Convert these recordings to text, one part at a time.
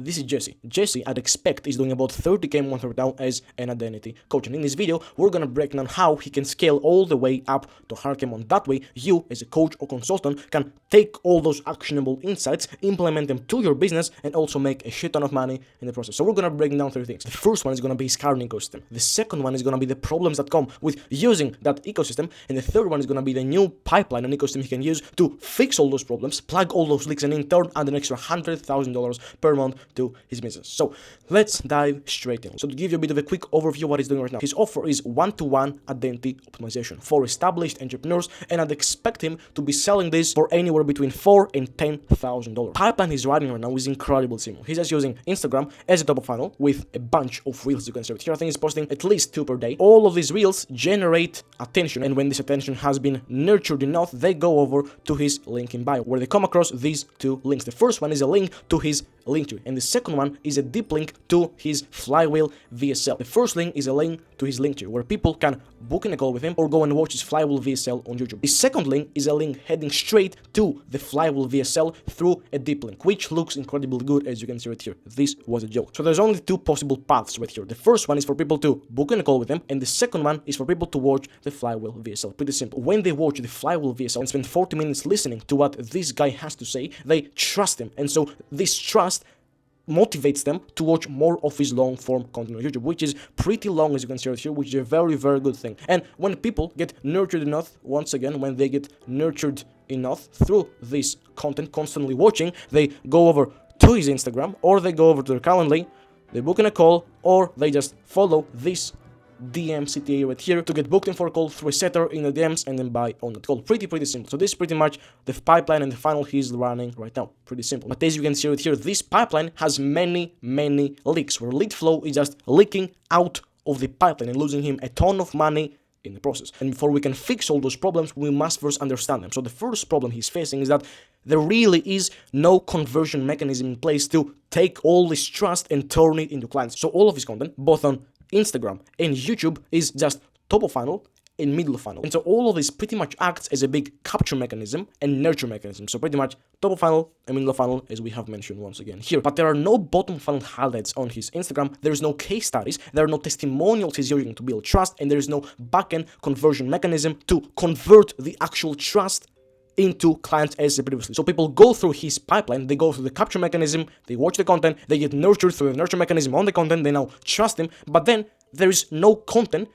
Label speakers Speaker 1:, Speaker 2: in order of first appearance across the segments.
Speaker 1: This is Jesse. Jesse, I'd expect, is doing about 30k a month right now as an identity coach. And in this video, we're gonna break down how he can scale all the way up to 100k a month. That way, you, as a coach or consultant, can take all those actionable insights, implement them to your business, and also make a shit ton of money in the process. So we're gonna break down 3 things. The first one is gonna be his current ecosystem. The second one is gonna be the problems that come with using that ecosystem. And the third one is gonna be the new pipeline and ecosystem he can use to fix all those problems, plug all those leaks, and in turn add an extra $100,000 per month to his business. So let's dive straight in. So to give you a bit of a quick overview of what he's doing right now, his offer is one-to-one identity optimization for established entrepreneurs, and I'd expect him to be selling this for anywhere between $4,000 and $10,000. Pipeline he's running right now is incredibly simple. He's just using Instagram as a top of funnel with a bunch of reels you can see right here. I think he's posting at least 2 per day. All of these reels generate attention, and when this attention has been nurtured enough, they go over to his link in bio, where they come across these 2 links. The first one is a link to his Linktree, and the second one is a deep link to his Flywheel VSL. The first link is a link to his Linktree, where people can book in a call with him or go and watch his Flywheel VSL on YouTube. The second link is a link heading straight to the Flywheel VSL through a deep link, which looks incredibly good, as you can see right here. This was a joke. So there's only 2 possible paths right here. The first one is for people to book in a call with him, and the second one is for people to watch the Flywheel VSL. Pretty simple. When they watch the Flywheel VSL and spend 40 minutes listening to what this guy has to say, they trust him, and so this trust motivates them to watch more of his long-form content on YouTube, which is pretty long, as you can see right here, which is a very, very good thing. And when people get nurtured enough, once again, when they get nurtured enough through this content, constantly watching, they go over to his Instagram, or they go over to their Calendly, they book in a call, or they just follow this DM CTA right here to get booked in for a call through a setter in the DMs and then buy on that call. Pretty simple. So this is pretty much the pipeline and the funnel he's running right now. Pretty simple. But as you can see right here, this pipeline has many leaks, where lead flow is just leaking out of the pipeline and losing him a ton of money in the process. And before we can fix all those problems, we must first understand them. So the first problem he's facing is that there really is no conversion mechanism in place to take all this trust and turn it into clients. So all of his content, both on Instagram and YouTube, is just top of funnel and middle of funnel. And so all of this pretty much acts as a big capture mechanism and nurture mechanism. So pretty much top of funnel and middle of funnel, as we have mentioned once again here. But there are no bottom funnel highlights on his Instagram. There is no case studies. There are no testimonials he's using to build trust. And there is no backend conversion mechanism to convert the actual trust into clients as previously. So people go through his pipeline, they go through the capture mechanism, they watch the content, they get nurtured through the nurture mechanism on the content, they now trust him, but then there is no content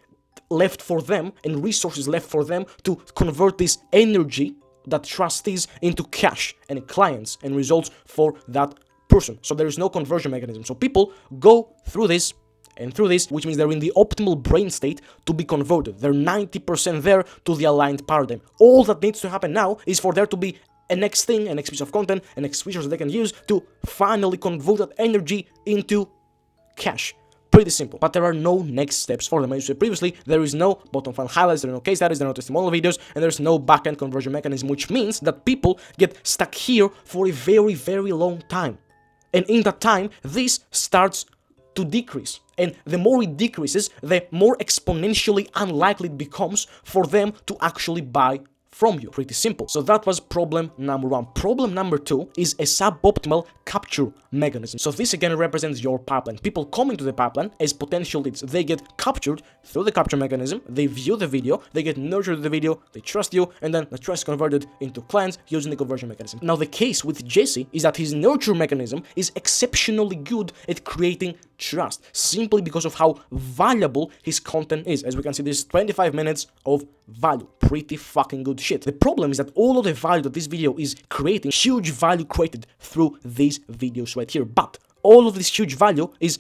Speaker 1: left for them and resources left for them to convert this energy that trust is into cash and clients and results for that person. So there is no conversion mechanism. So people go through this and through this, which means they're in the optimal brain state to be converted. They're 90% there to the aligned paradigm. All that needs to happen now is for there to be a next thing, a next piece of content, a next features that they can use to finally convert that energy into cash. Pretty simple. But there are no next steps for them. As I said previously, there is no bottom funnel highlights, there are no case studies, there are no testimonial videos, and there's no backend conversion mechanism, which means that people get stuck here for a very long time. And in that time, this starts to decrease. And the more it decreases, the more exponentially unlikely it becomes for them to actually buy from you. Pretty simple. So that was problem number 1. Problem number 2 is a suboptimal capture mechanism. So this again represents your pipeline. People come into the pipeline as potential leads. They get captured through the capture mechanism, they view the video, they get nurtured with the video, they trust you, and then the trust is converted into clients using the conversion mechanism. Now the case with Jesse is that his nurture mechanism is exceptionally good at creating trust, simply because of how valuable his content is. As we can see, this is 25 minutes of value. Pretty fucking good shit. The problem is that all of the value that this video is creating, huge value created through these videos right here, but all of this huge value is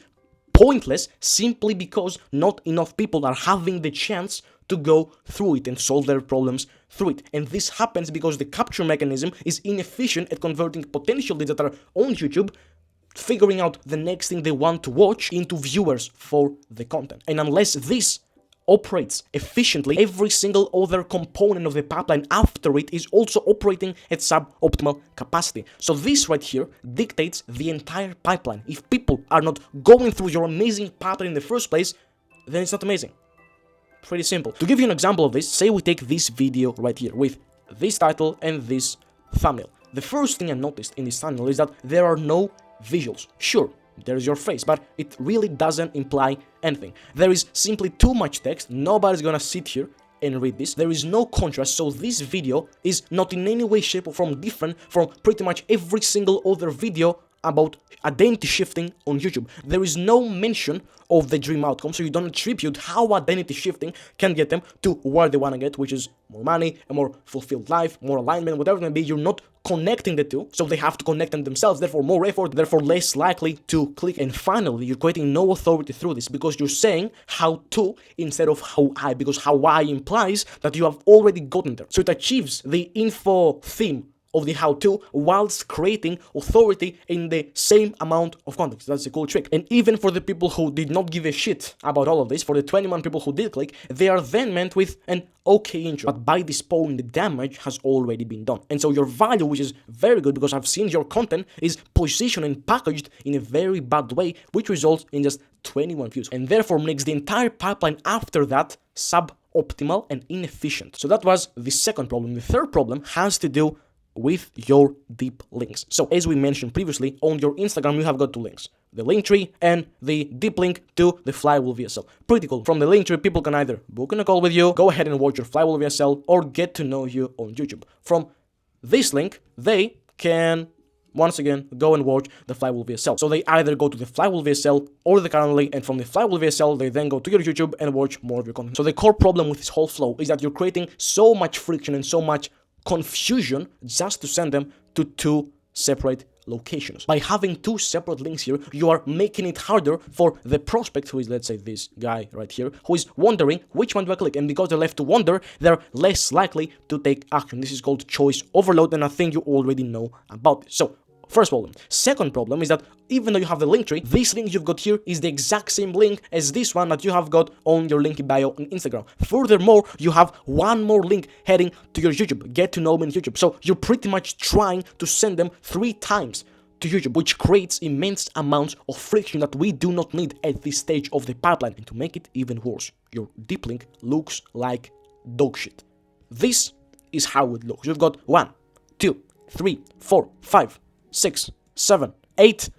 Speaker 1: pointless simply because not enough people are having the chance to go through it and solve their problems through it. And this happens because the capture mechanism is inefficient at converting potential leads that are on YouTube, figuring out the next thing they want to watch, into viewers for the content. And unless this operates efficiently, every single other component of the pipeline after it is also operating at suboptimal capacity. So this right here dictates the entire pipeline. If people are not going through your amazing pipeline in the first place, then it's not amazing. Pretty simple. To give you an example of this, say we take this video right here with this title and this thumbnail. The first thing I noticed in this thumbnail is that there are no visuals. Sure, there's your face, but it really doesn't imply anything. There is simply too much text. Nobody's gonna sit here and read this. There is no contrast, so this video is not in any way, shape, or form different from pretty much every single other video about identity shifting on YouTube. There is no mention of the dream outcome, so you don't attribute how identity shifting can get them to where they want to get, which is more money, a more fulfilled life, more alignment, whatever it may be. You're not connecting the two, so they have to connect them themselves, therefore more effort, therefore less likely to click. And finally, you're creating no authority through this because you're saying how to instead of how I, because how I implies that you have already gotten there. So it achieves the info theme of the how-to whilst creating authority in the same amount of context. That's a cool trick. And even for the people who did not give a shit about all of this, for the 21 people who did click, they are then met with an okay intro. But by this point, the damage has already been done. And so your value, which is very good because I've seen your content, is positioned and packaged in a very bad way, which results in just 21 views. And therefore makes the entire pipeline after that suboptimal and inefficient. So that was the second problem. The third problem has to do with your deep links. So as we mentioned previously, on your Instagram you have got two links, the link tree and the deep link to the Flywheel VSL. Pretty cool. From the link tree, people can either book in a call with you, go ahead and watch your Flywheel VSL, or get to know you on YouTube. From this link, they can once again go and watch the Flywheel VSL. So they either go to the Flywheel VSL or the current link, and from the Flywheel VSL they then go to your YouTube and watch more of your content. So the core problem with this whole flow is that you're creating so much friction and so much confusion just to send them to two separate locations. By having two separate links here, you are making it harder for the prospect, who is, let's say, this guy right here, who is wondering which one do I click, and because they're left to wonder, they're less likely to take action. This is called choice overload, and I think you already know about this. So first problem. Second problem is that even though you have the link tree, this link you've got here is the exact same link as this one that you have got on your link in bio on Instagram. Furthermore, you have one more link heading to your YouTube, get to know me on YouTube. So you're pretty much trying to send them 3 times to YouTube, which creates immense amounts of friction that we do not need at this stage of the pipeline. And to make it even worse, your deep link looks like dog shit. This is how it looks. You've got 1, 2, 3, 4, 5, 6, 7, 8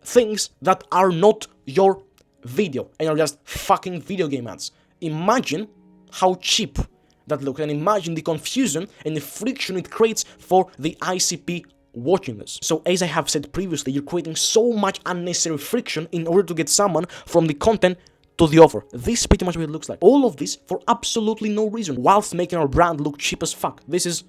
Speaker 1: things that are not your video and are just fucking video game ads. Imagine how cheap that looks, and imagine the confusion and the friction it creates for the ICP watching this. So as I have said previously, you're creating so much unnecessary friction in order to get someone from the content to the offer. This is pretty much what it looks like. All of this for absolutely no reason, whilst making our brand look cheap as fuck. This is,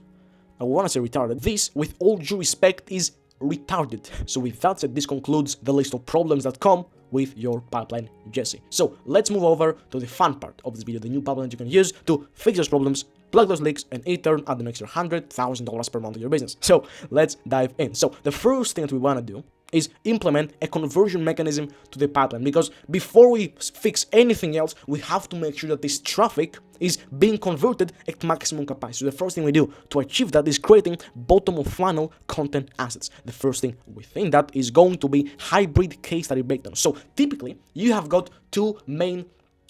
Speaker 1: I wanna say retarded. This, with all due respect, is retarded. So with that said, this concludes the list of problems that come with your pipeline, Jesse. So let's move over to the fun part of this video, the new pipeline that you can use to fix those problems, plug those leaks, and in turn add an extra $100,000 per month to your business. So let's dive in. So the first thing that we want to do is implement a conversion mechanism to the pipeline, because before we fix anything else, we have to make sure that this traffic is being converted at maximum capacity. So the first thing we do to achieve that is creating bottom of funnel content assets. The first thing within that is going to be hybrid case study breakdown. So typically you have got two main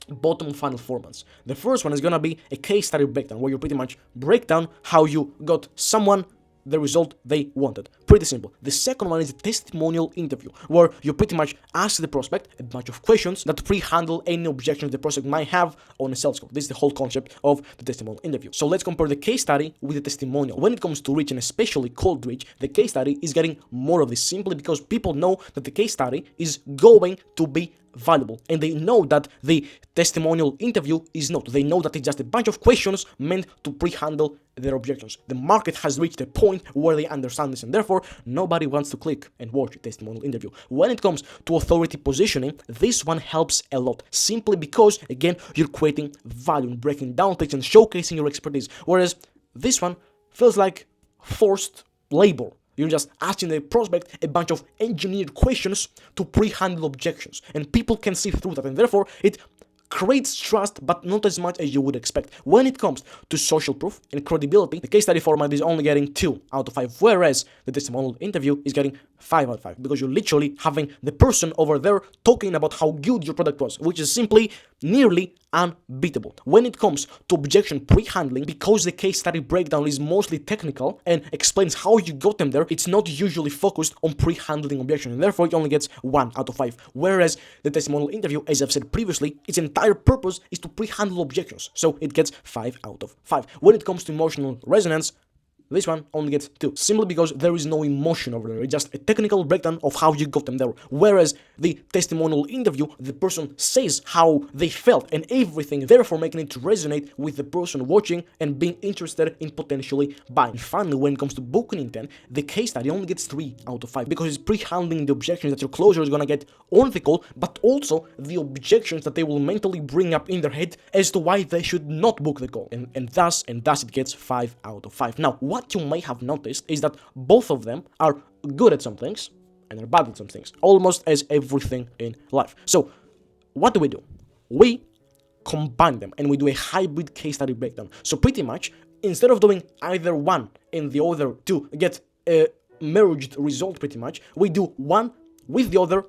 Speaker 1: bottom funnel formats. The first one is gonna be a case study breakdown, where you pretty much break down how you got someone the result they wanted. Pretty simple. The second one is a testimonial interview, where you pretty much ask the prospect a bunch of questions that pre-handle any objections the prospect might have on a sales call. This is the whole concept of the testimonial interview. So let's compare the case study with the testimonial. When it comes to reach, and especially cold reach, the case study is getting more of this simply because people know that the case study is going to be valuable, and they know that the testimonial interview is not. They know that it's just a bunch of questions meant to pre-handle their objections. The market has reached a point where they understand this, and therefore nobody wants to click and watch a testimonial interview. When it comes to authority positioning, this one helps a lot, simply because, again, you're creating value and breaking down things and showcasing your expertise, whereas this one feels like forced labor. You're just asking the prospect a bunch of engineered questions to pre-handle objections, and people can see through that, and therefore it creates trust, but not as much as you would expect. When it comes to social proof and credibility, the case study format is only getting 2 out of 5, whereas the testimonial interview is getting 5 out of 5, because you're literally having the person over there talking about how good your product was, which is simply nearly unbeatable. When it comes to objection pre-handling, because the case study breakdown is mostly technical and explains how you got them there, it's not usually focused on pre-handling objection, and therefore it only gets 1 out of 5. Whereas the testimonial interview, as I've said previously, its entire purpose is to pre-handle objections, so it gets 5 out of 5. When it comes to emotional resonance, this one only gets 2, simply because there is no emotion over there. It's just a technical breakdown of how you got them there. Whereas the testimonial interview, the person says how they felt and everything, therefore making it resonate with the person watching and being interested in potentially buying. And finally, when it comes to booking intent, the case study only gets 3 out of 5, because it's pre-handling the objections that your closer is gonna get on the call, but also the objections that they will mentally bring up in their head as to why they should not book the call. And thus it gets 5 out of 5. Now, what you may have noticed is that both of them are good at some things and are bad at some things, almost as everything in life. So what do? We combine them and we do a hybrid case study breakdown. So pretty much, instead of doing either one and the other to get a merged result, pretty much, we do one with the other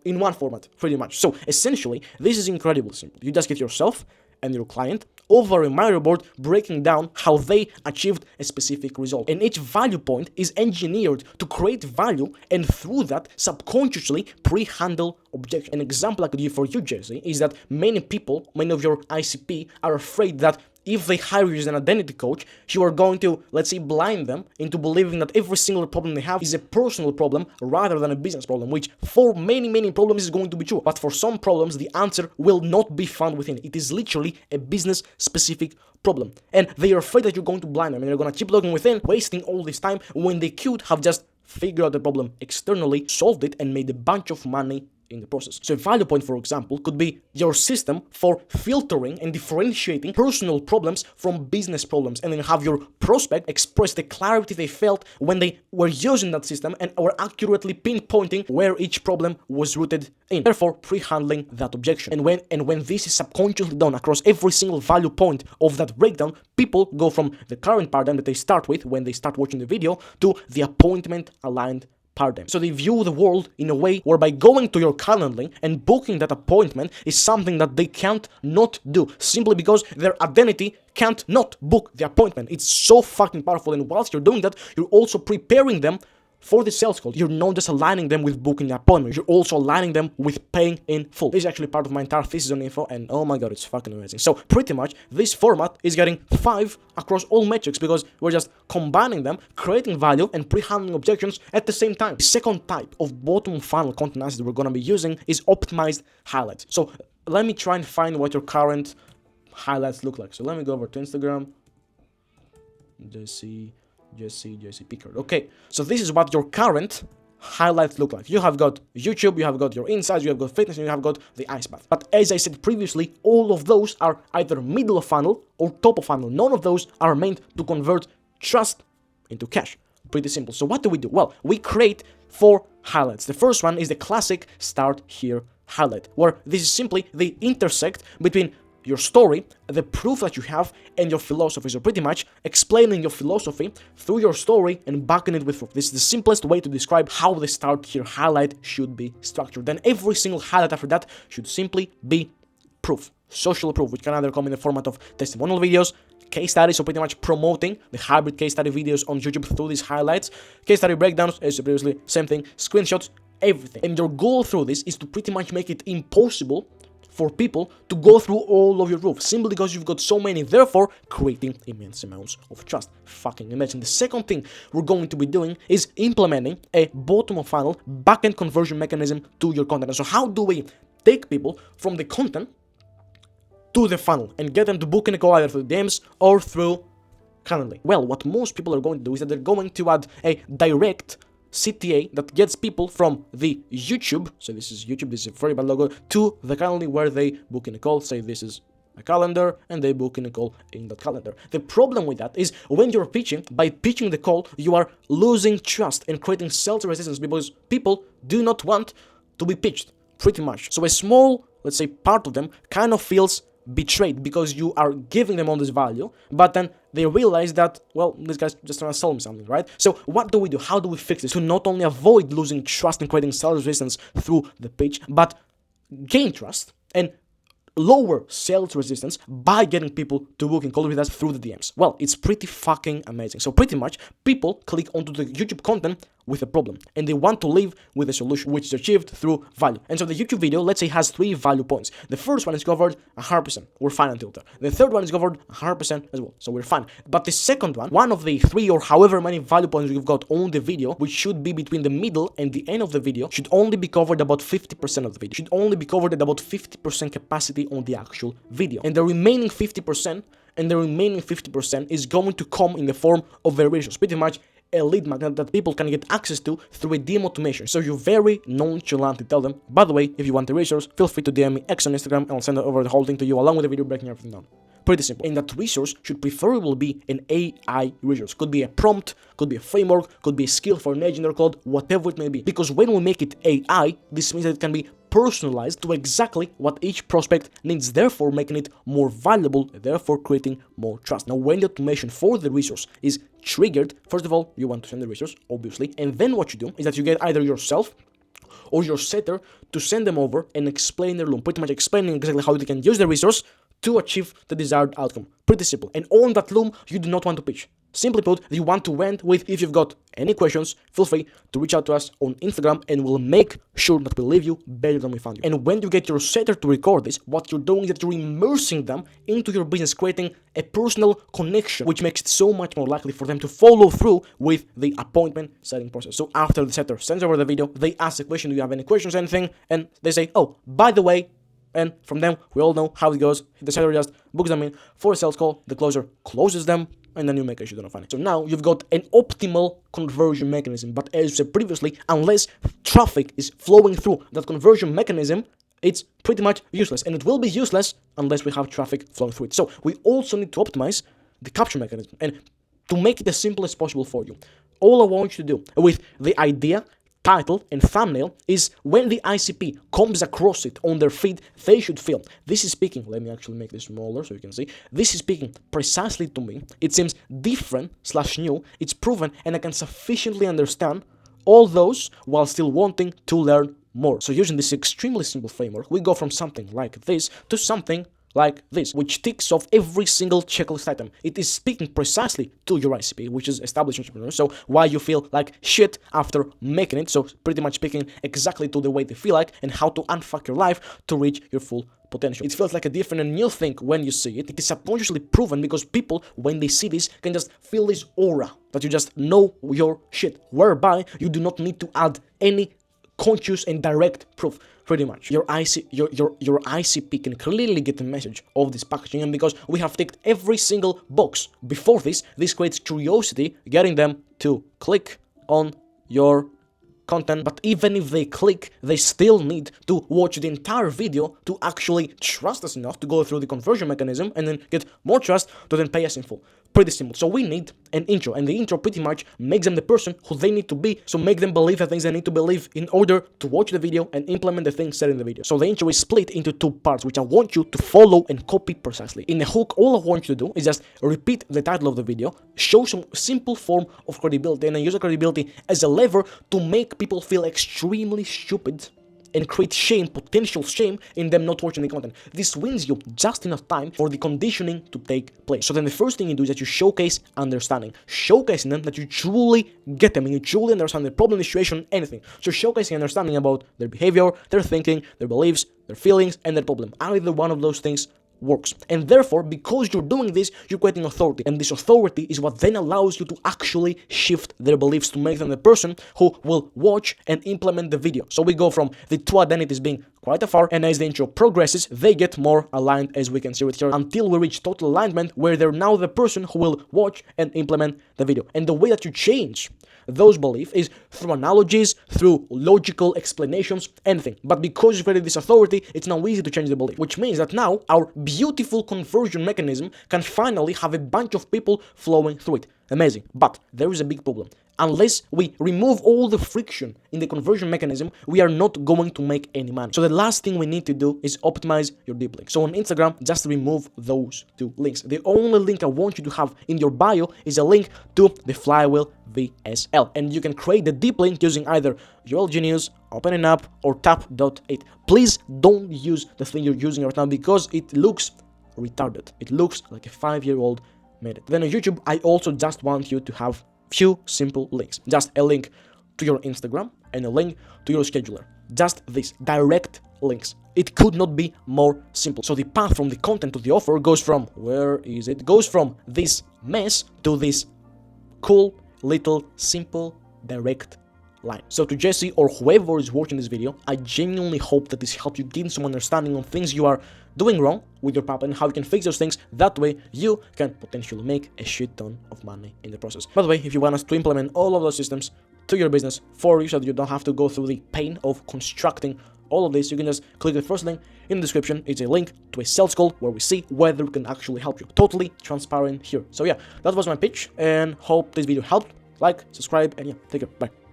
Speaker 1: in one format, pretty much. So essentially, this is incredibly simple. You just get yourself and your client over a Miro board, breaking down how they achieved a specific result. And each value point is engineered to create value, and through that, subconsciously pre-handle objection. An example I could give for you, Jesse, is that many people, many of your ICP, are afraid that if they hire you as an identity coach, you are going to, let's say, blind them into believing that every single problem they have is a personal problem rather than a business problem, which for many problems is going to be true. But for some problems, the answer will not be found within. It is literally a business-specific problem. And they are afraid that you're going to blind them, and they're going to keep looking within, wasting all this time when they could have just figured out the problem externally, solved it, and made a bunch of money in the process. So a value point, for example, could be your system for filtering and differentiating personal problems from business problems, and then have your prospect express the clarity they felt when they were using that system and were accurately pinpointing where each problem was rooted in, therefore pre-handling that objection. And when this is subconsciously done across every single value point of that breakdown, people go from the current paradigm that they start with when they start watching the video to the appointment aligned paradigm. So they view the world in a way whereby going to your Calendly and booking that appointment is something that they can't not do, simply because their identity can't not book the appointment. It's so fucking powerful, and whilst you're doing that, you're also preparing them for the sales call. You're not just aligning them with booking the appointment, you're also aligning them with paying in full. This is actually part of my entire thesis on info, and oh my god, it's fucking amazing. So pretty much, this format is getting 5 across all metrics because we're just combining them, creating value, and pre-handling objections at the same time. The second type of bottom funnel content asset we're gonna be using is optimized highlights. So let me try and find what your current highlights look like. So let me go over to Instagram. Jesse Pickard. Okay, so this is what your current highlights look like. You have got YouTube, you have got your insights, you have got fitness, and you have got the ice bath. But as I said previously, all of those are either middle of funnel or top of funnel. None of those are meant to convert trust into cash. Pretty simple. So what do? Well, we create 4 highlights. The first one is the classic start here highlight, where this is simply the intersect between your story, the proof that you have, and your philosophy. So pretty much explaining your philosophy through your story and backing it with proof. This is the simplest way to describe how the start here highlight should be structured. Then every single highlight after that should simply be proof, social proof, which can either come in the format of testimonial videos, case studies, so pretty much promoting the hybrid case study videos on YouTube through these highlights, case study breakdowns, as previously, same thing, screenshots, everything. And your goal through this is to pretty much make it impossible for people to go through all of your proof, simply because you've got so many, therefore creating immense amounts of trust. Fucking imagine. The second thing we're going to be doing is implementing a bottom of funnel backend conversion mechanism to your content. So how do we take people from the content to the funnel and get them to book in a call either through DMs or through Calendly? Well, what most people are going to do is that they're going to add a direct CTA that gets people from the YouTube, so this is YouTube, this is a very bad logo, to the Calendly where they book in a call. Say this is a calendar, and they book in a call in that calendar. The problem with that is when you're pitching, by pitching the call, you are losing trust and creating sales resistance because people do not want to be pitched, pretty much. So a small, let's say, part of them kind of feels betrayed because you are giving them all this value, but then they realize that, well, this guy's just trying to sell me something, right? So what do we do? How do we fix this to not only avoid losing trust and creating sales resistance through the pitch, but gain trust and lower sales resistance by getting people to book and call with us through the DMs? Well, it's pretty fucking amazing. So pretty much, people click onto the YouTube content with a problem, and they want to leave with a solution, which is achieved through value. And so the YouTube video, let's say, has 3 value points. The first one is covered 100%. We're fine until there. The third one is covered 100% as well. So we're fine. But the second one of the 3 or however many value points you've got on the video, which should be between the middle and the end of the video, should only be covered about 50% of the video. Should only be covered at about 50% capacity on the actual video. And the remaining 50% is going to come in the form of a resource. Pretty much a lead magnet that people can get access to through a DM automation. So you very nonchalantly tell them, by the way, if you want the resource, feel free to DM me X on Instagram and I'll send over the whole thing to you along with the video breaking everything down. Pretty simple. And that resource should preferably be an AI resource. Could be a prompt, could be a framework, could be a skill for an agent or code, whatever it may be. Because when we make it AI, this means that it can be personalized to exactly what each prospect needs, therefore making it more valuable, therefore creating more trust. Now, when the automation for the resource is triggered, first of all, you want to send the resource, obviously, and then what you do is that you get either yourself or your setter to send them over and explain their loom, pretty much explaining exactly how they can use the resource to achieve the desired outcome. Pretty simple. And on that loom, you do not want to pitch. Simply put, you want to vent with. If you've got any questions, feel free to reach out to us on Instagram and we'll make sure that we leave you better than we found you. And when you get your setter to record this, what you're doing is that you're immersing them into your business, creating a personal connection, which makes it so much more likely for them to follow through with the appointment setting process. So after the setter sends over the video, they ask the question, do you have any questions, anything? And they say, oh, by the way, and from them, we all know how it goes. The seller just books them in for a sales call, the closer closes them, and then you make a shit ton of money. So now you've got an optimal conversion mechanism. But as said previously, unless traffic is flowing through that conversion mechanism, it's pretty much useless. And it will be useless unless we have traffic flowing through it. So we also need to optimize the capture mechanism. And to make it as simple as possible for you, all I want you to do with the idea, title and thumbnail is when the ICP comes across it on their feed, they should feel, this is speaking, let me actually make this smaller so you can see, this is speaking precisely to me, it seems different / new, it's proven, and I can sufficiently understand all those while still wanting to learn more. So using this extremely simple framework, we go from something like this to something like this, which ticks off every single checklist item. It is speaking precisely to your ICP, which is established entrepreneur. So why you feel like shit after making it. So pretty much speaking exactly to the way they feel like and how to unfuck your life to reach your full potential. It feels like a different and new thing when you see it. It is subconsciously proven because people, when they see this, can just feel this aura that you just know your shit, whereby you do not need to add any conscious and direct proof. Pretty much, your ICP can clearly get the message of this packaging, and because we have ticked every single box before this creates curiosity, getting them to click on your content. But even if they click, they still need to watch the entire video to actually trust us enough to go through the conversion mechanism and then get more trust to then pay us in full. Pretty simple. So we need an intro, and the intro pretty much makes them the person who they need to be, so make them believe the things they need to believe in order to watch the video and implement the things said in the video. So the intro is split into 2 parts, which I want you to follow and copy precisely. In the hook, all I want you to do is just repeat the title of the video, show some simple form of credibility, and then use the credibility as a lever to make people feel extremely stupid and create shame, potential shame, in them not watching the content. This wins you just enough time for the conditioning to take place. So then the first thing you do is that you showcase understanding. Showcasing them that you truly get them and you truly understand the problem, the situation, anything. So showcasing understanding about their behavior, their thinking, their beliefs, their feelings, and their problem. Either one of those things works. And therefore, because you're doing this, you're creating authority. And this authority is what then allows you to actually shift their beliefs to make them the person who will watch and implement the video. So we go from the 2 identities being quite far, and as the intro progresses, they get more aligned, as we can see right here, until we reach total alignment where they're now the person who will watch and implement the video. And the way that you change those beliefs is through analogies, through logical explanations, anything. But because you've created this authority, it's now easy to change the belief, which means that now our beautiful conversion mechanism can finally have a bunch of people flowing through it. Amazing. But there is a big problem. Unless we remove all the friction in the conversion mechanism, we are not going to make any money. So the last thing we need to do is optimize your deep links. So on Instagram, just remove those 2 links. The only link I want you to have in your bio is a link to the Flywheel VSL. And you can create the deep link using either UL Genius, OpenInUp, or Tap.it. Please don't use the thing you're using right now because it looks retarded. It looks like a 5-year-old made it. Then on YouTube, I also just want you to have few simple links. Just a link to your Instagram and a link to your scheduler. Just this, direct links. It could not be more simple. So the path from the content to the offer goes from, where is it? Goes from this mess to this cool, little, simple, direct line. So to Jesse or whoever is watching this video, I genuinely hope that this helped you gain some understanding on things you are doing wrong with your pipeline and how you can fix those things. That way you can potentially make a shit ton of money in the process. By the way, if you want us to implement all of those systems to your business for you so that you don't have to go through the pain of constructing all of this, you can just click the first link in the description. It's a link to a sales call where we see whether we can actually help you. Totally transparent here. So yeah, that was my pitch and hope this video helped. Like, subscribe, and yeah, take care. Bye.